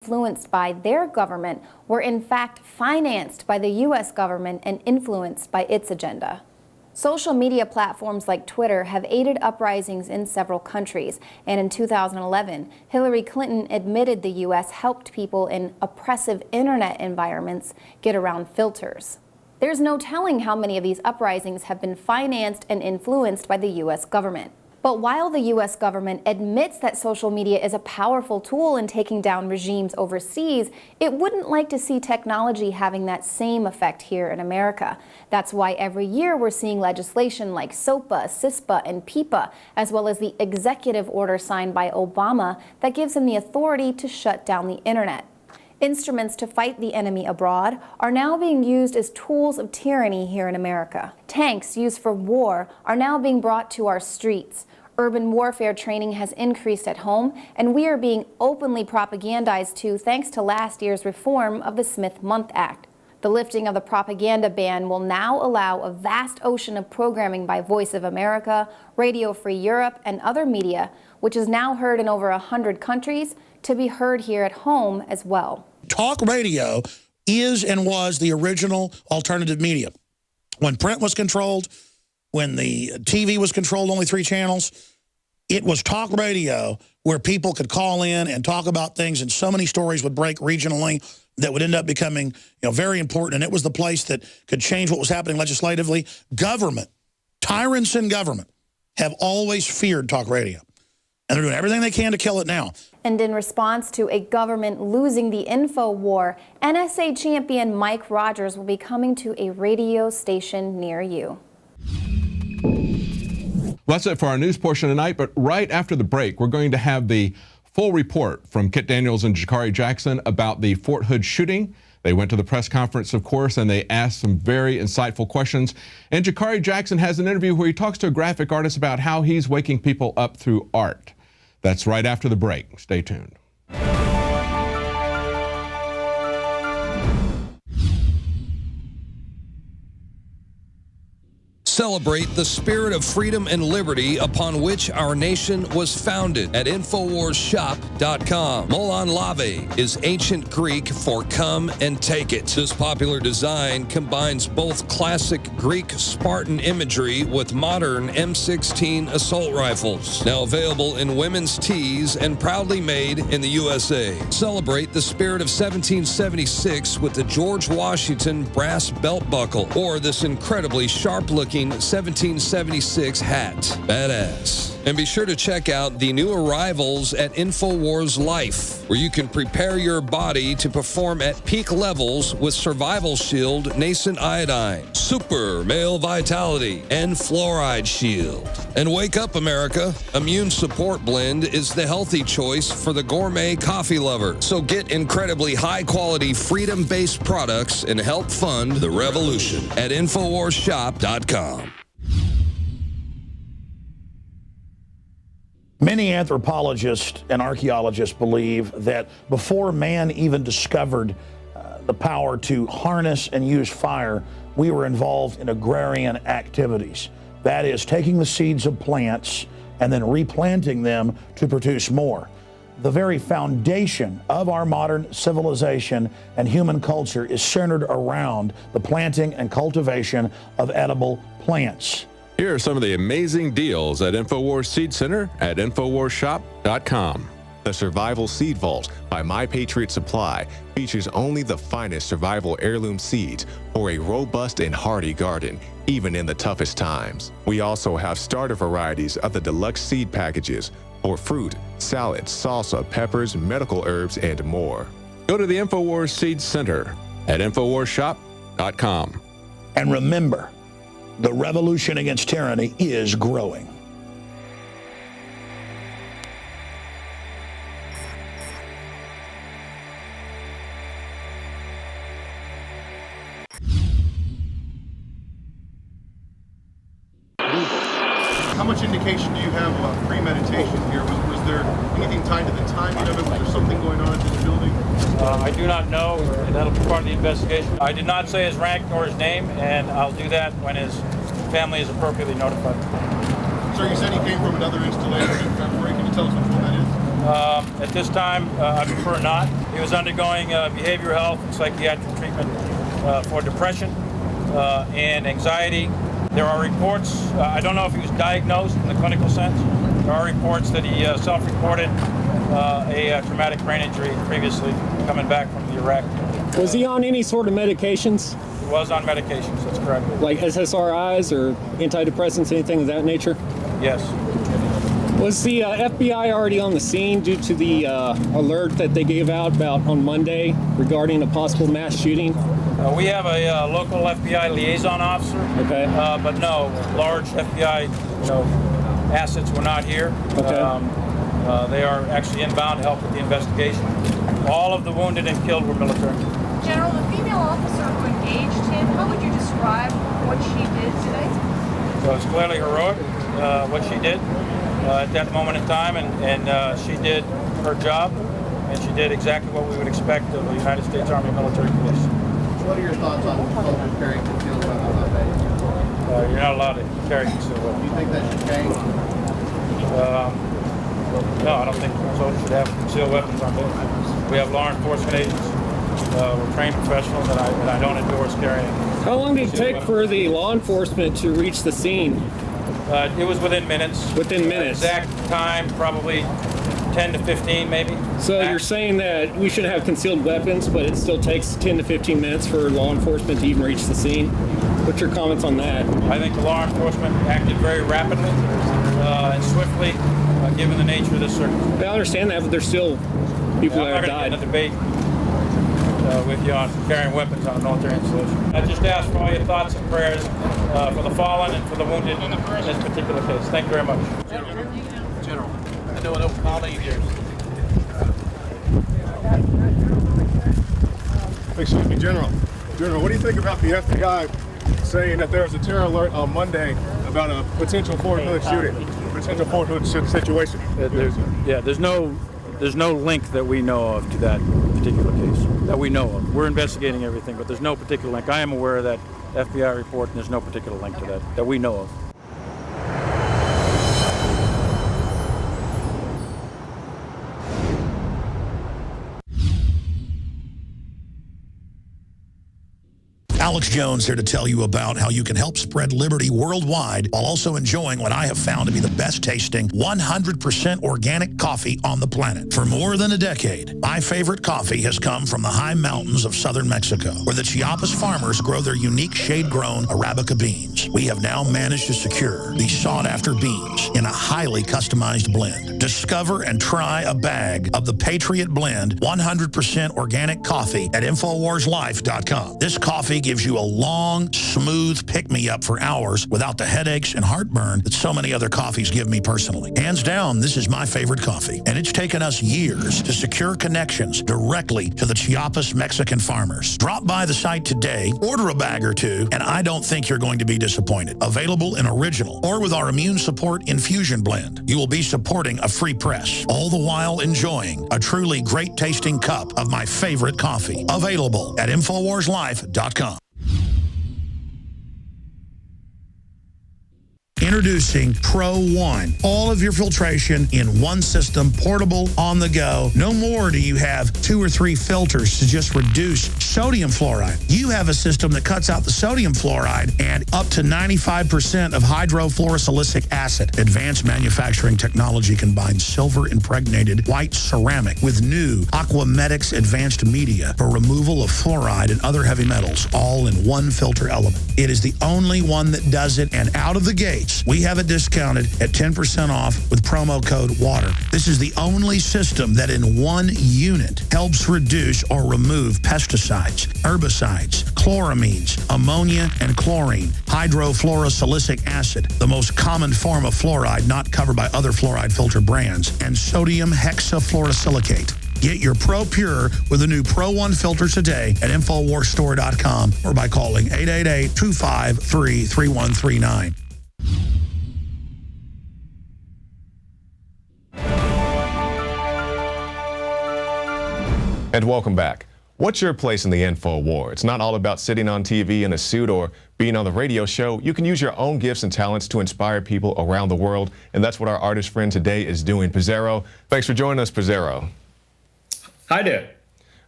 influenced by their government were in fact financed by the U.S. government and influenced by its agenda. Social media platforms like Twitter have aided uprisings in several countries, and in 2011, Hillary Clinton admitted the U.S. helped people in oppressive internet environments get around filters. There's no telling how many of these uprisings have been financed and influenced by the U.S. government. But while the U.S. government admits that social media is a powerful tool in taking down regimes overseas, it wouldn't like to see technology having that same effect here in America. That's why every year we're seeing legislation like SOPA, CISPA, and PIPA, as well as the executive order signed by Obama that gives him the authority to shut down the internet. Instruments to fight the enemy abroad are now being used as tools of tyranny here in America. Tanks used for war are now being brought to our streets. Urban warfare training has increased at home, and we are being openly propagandized to thanks to last year's reform of the Smith-Month Act. The lifting of the propaganda ban will now allow a vast ocean of programming by Voice of America, Radio Free Europe, and other media, which is now heard in over 100 countries, to be heard here at home as well. Talk radio is and was the original alternative media. When print was controlled, when the TV was controlled, only 3 channels, it was talk radio where people could call in and talk about things, and so many stories would break regionally that would end up becoming, very important. And it was the place that could change what was happening legislatively. Government, tyrants in government, have always feared talk radio. And they're doing everything they can to kill it now. And in response to a government losing the info war, NSA champion Mike Rogers will be coming to a radio station near you. Well, that's it for our news portion tonight, but right after the break, we're going to have the full report from Kit Daniels and Jakari Jackson about the Fort Hood shooting. They went to the press conference, of course, and they asked some very insightful questions. And Jakari Jackson has an interview where he talks to a graphic artist about how he's waking people up through art. That's right after the break. Stay tuned. Celebrate the spirit of freedom and liberty upon which our nation was founded at INFOWARSshop.com. Molon Lave is ancient Greek for come and take it. This popular design combines both classic Greek Spartan imagery with modern M16 assault rifles. Now available in women's tees and proudly made in the USA. Celebrate the spirit of 1776 with the George Washington brass belt buckle or this incredibly sharp-looking 1776 hat. Badass. And be sure to check out the new arrivals at INFOWARS Life, where you can prepare your body to perform at peak levels with Survival Shield Nascent Iodine, Super Male Vitality, and Fluoride Shield. And wake up, America. Immune Support Blend is the healthy choice for the gourmet coffee lover. So get incredibly high-quality, freedom-based products and help fund the revolution at INFOWARSshop.com. Many anthropologists and archaeologists believe that before man even discovered the power to harness and use fire, we were involved in agrarian activities. That is, taking the seeds of plants and then replanting them to produce more. The very foundation of our modern civilization and human culture is centered around the planting and cultivation of edible plants. Here are some of the amazing deals at INFOWARS Seed Center at INFOWARSshop.com. The Survival Seed Vault by My Patriot Supply features only the finest survival heirloom seeds for a robust and hardy garden, even in the toughest times. We also have starter varieties of the deluxe seed packages for fruit, salad, salsa, peppers, medical herbs, and more. Go to the INFOWARS Seed Center at INFOWARSshop.com. And remember, the revolution against tyranny is growing. How much indication do you have about premeditation here? Was there anything tied to the timing of it? Was there something going on in the building? I do not know, and that'll be part of the investigation. I did not say his rank nor his name, and I'll do that when his family is appropriately notified. Sir, you said he came from another installation in February. Can you tell us which one that is? At this time, I prefer not. He was undergoing behavioral health and psychiatric treatment for depression and anxiety. There are reports, I don't know if he was diagnosed in the clinical sense. There are reports that he self-reported a traumatic brain injury previously coming back from the Iraq. Was he on any sort of medications? He was on medications, that's correct. Like SSRIs or antidepressants, anything of that nature? Yes. Was the FBI already on the scene due to the alert that they gave out about on Monday regarding a possible mass shooting? We have a local FBI liaison officer, Okay. but no, large FBI assets were not here. Okay. They are actually inbound to help with the investigation. All of the wounded and killed were military. General, the female officer who engaged him, how would you describe what she did today? So it's clearly heroic, what she did at that moment in time, and she did her job, and she did exactly what we would expect of the United States Army Military Police. What are your thoughts on soldiers carrying concealed weapons on base? You're not allowed to carry concealed Do weapons. you think that should change? No, I don't think soldiers should have concealed weapons on base. We have law enforcement agents. We're trained professionals, and I don't endorse carrying. How long did it take for the law enforcement to reach the scene? It was within minutes. Within minutes? Exact time, probably 10 to 15, maybe. So you're saying that we should have concealed weapons, but it still takes 10 to 15 minutes for law enforcement to even reach the scene? What's your comments on that? I think the law enforcement acted very rapidly and swiftly, given the nature of this circumstance. I understand that, but there's still people that have I'm not died. going to get in a debate with you on carrying weapons on a military installation. I just ask for all your thoughts and prayers for the fallen and for the wounded in this particular case. Thank you very much. General, I know an open colleague here. Excuse me, General. General, what do you think about the FBI saying that there was a terror alert on Monday about a potential Fort Hood shooting, potential Fort Hood situation? There's no link that we know of to that particular case that we know of. We're investigating everything, but there's no particular link. I am aware of that FBI report, and there's no particular link to that we know of. Alex Jones here to tell you about how you can help spread liberty worldwide while also enjoying what I have found to be the best tasting 100% organic coffee on the planet. For more than a decade, my favorite coffee has come from the high mountains of southern Mexico, where the Chiapas farmers grow their unique shade-grown Arabica beans. We have now managed to secure these sought-after beans in a highly customized blend. Discover and try a bag of the Patriot Blend 100% organic coffee at InfoWarsLife.com. This coffee gives you a long, smooth pick-me-up for hours without the headaches and heartburn that so many other coffees give me personally. Hands down, this is my favorite coffee, and it's taken us years to secure connections directly to the Chiapas Mexican farmers. Drop by the site today, order a bag or two, and I don't think you're going to be disappointed. Available in original or with our Immune Support Infusion Blend. You will be supporting a free press, all the while enjoying a truly great-tasting cup of my favorite coffee. Available at InfoWarsLife.com. Introducing Pro One. All of your filtration in one system, portable, on the go. No more do you have 2 or 3 filters to just reduce sodium fluoride. You have a system that cuts out the sodium fluoride and up to 95% of hydrofluorosilicic acid. Advanced manufacturing technology combines silver-impregnated white ceramic with new Aquamedics advanced media for removal of fluoride and other heavy metals, all in one filter element. It is the only one that does it, and out of the gates, we have it discounted at 10% off with promo code WATER. This is the only system that in one unit helps reduce or remove pesticides, herbicides, chloramines, ammonia, and chlorine, hydrofluorosilicic acid, the most common form of fluoride not covered by other fluoride filter brands, and sodium hexafluorosilicate. Get your Pro Pure with the new Pro One filter today at InfoWarsStore.com or by calling 888-253-3139. And welcome back. What's your place in the info war? It's not all about sitting on TV in a suit or being on the radio show. You can use your own gifts and talents to inspire people around the world, and that's what our artist friend today is doing. Pizarro, thanks for joining us, Pizarro. Hi there.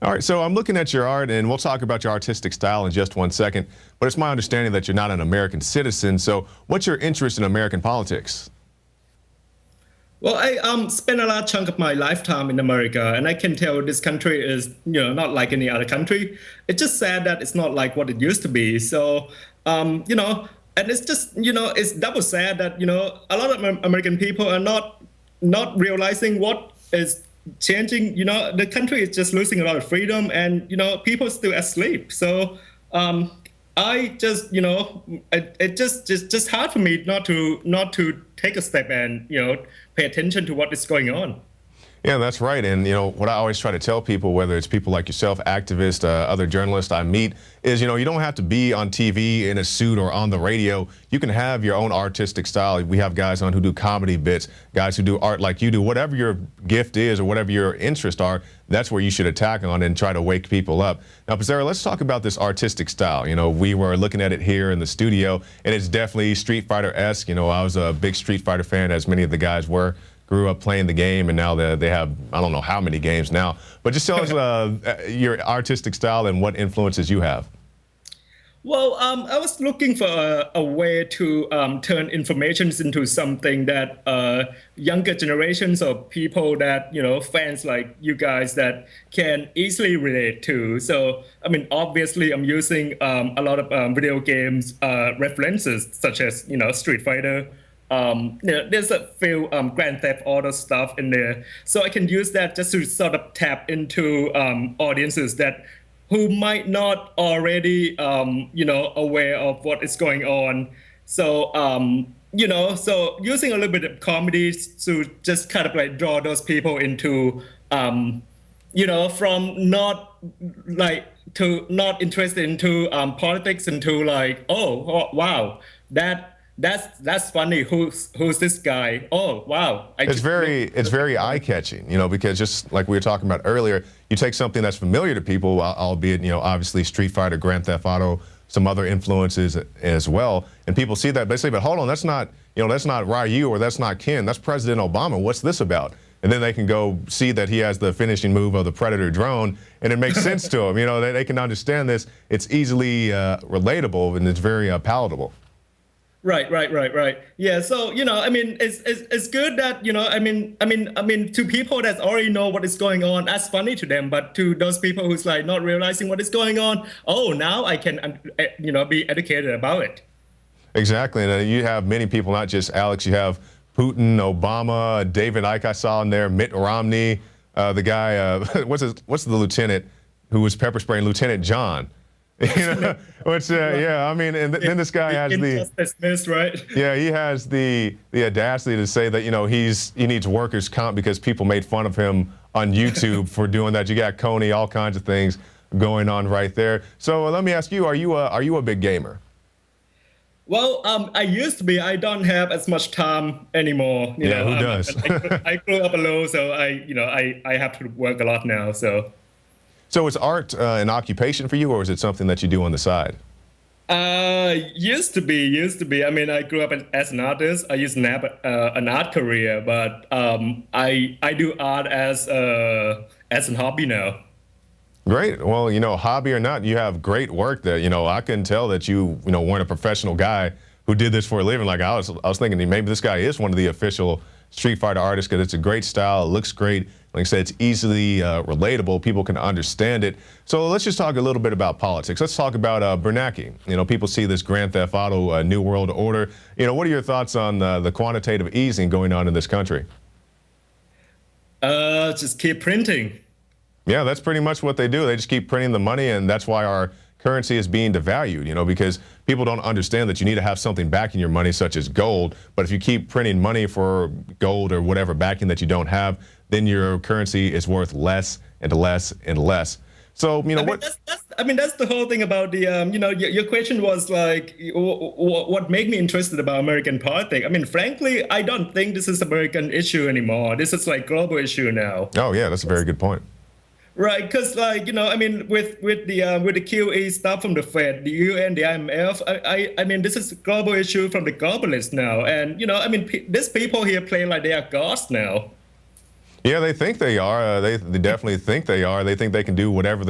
All right, so I'm looking at your art, and we'll talk about your artistic style in just one second, but it's my understanding that you're not an American citizen, so what's your interest in American politics? Well, I spent a large chunk of my lifetime in America, and I can tell this country is, not like any other country. It's just sad that it's not like what it used to be. So, and it's just, it's double sad that, a lot of American people are not realizing what is changing. The country is just losing a lot of freedom, and, people are still asleep. So, I just, it's just hard for me not to take a step and, pay attention to what is going on. Yeah, that's right. And, what I always try to tell people, whether it's people like yourself, activists, other journalists I meet, is, you don't have to be on TV in a suit or on the radio. You can have your own artistic style. We have guys on who do comedy bits, guys who do art like you do. Whatever your gift is or whatever your interests are, that's where you should attack on and try to wake people up. Now, Pizarro, let's talk about this artistic style. We were looking at it here in the studio, and it's definitely Street Fighter-esque. I was a big Street Fighter fan, as many of the guys were. Grew up playing the game, and now they have, I don't know how many games now. But just tell us your artistic style and what influences you have. Well, I was looking for a way to turn information into something that younger generations or people that, fans like you guys that can easily relate to. So, obviously I'm using a lot of video games references, such as, Street Fighter. There's a few Grand Theft Auto stuff in there. So I can use that just to sort of tap into audiences who might not already, aware of what is going on. So, so using a little bit of comedy to just kind of like draw those people into, from not interested into politics into like, oh wow, that's funny. Who's this guy? Oh wow! It's very eye-catching, because just like we were talking about earlier, you take something that's familiar to people, albeit obviously Street Fighter, Grand Theft Auto, some other influences as well, and people see that they say, but hold on, that's not Ryu or that's not Ken, that's President Obama. What's this about? And then they can go see that he has the finishing move of the Predator drone, and it makes sense to them. They can understand this. It's easily relatable, and it's very palatable. Right. Yeah. So, it's good that, to people that already know what is going on, that's funny to them. But to those people who's like not realizing what is going on, oh, now I can, be educated about it. Exactly. And you have many people, not just Alex, you have Putin, Obama, David Icke I saw in there, Mitt Romney, the guy, what's the lieutenant who was pepper spraying, Lieutenant John. Which, and then this guy has right? Yeah, he has the audacity to say that, he needs workers' comp because people made fun of him on YouTube for doing that. You got Coney, all kinds of things going on right there. So let me ask you, are you a big gamer? Well, I used to be. I don't have as much time anymore. Who does? I grew up alone, so I have to work a lot now. So is art an occupation for you, or is it something that you do on the side? Used to be. I grew up as an artist. I used to have an art career, but I do art as a hobby now. Great. Well, hobby or not, you have great work that, I can tell that you weren't a professional guy who did this for a living. Like I was thinking maybe this guy is one of the official Street Fighter artists because it's a great style. It looks great. Like I said, it's easily relatable. People can understand it. So let's just talk a little bit about politics. Let's talk about Bernanke. People see this Grand Theft Auto New World Order. What are your thoughts on the quantitative easing going on in this country? Just keep printing. Yeah, that's pretty much what they do. They just keep printing the money, and that's why our currency is being devalued, because people don't understand that you need to have something backing your money, such as gold. But if you keep printing money for gold or whatever backing that you don't have, then your currency is worth less and less and less. So, that's the whole thing about the, your question was like, what made me interested about American politics? Frankly, I don't think this is American issue anymore. This is like global issue now. Oh, yeah, that's a very good point. Right, because like I mean, with the QE stuff from the Fed, the UN, the IMF, I mean, this is a global issue from the globalists now, and I mean, these people here play like they are gods now. Yeah, they think they are. They definitely think they are. They think they can do whatever they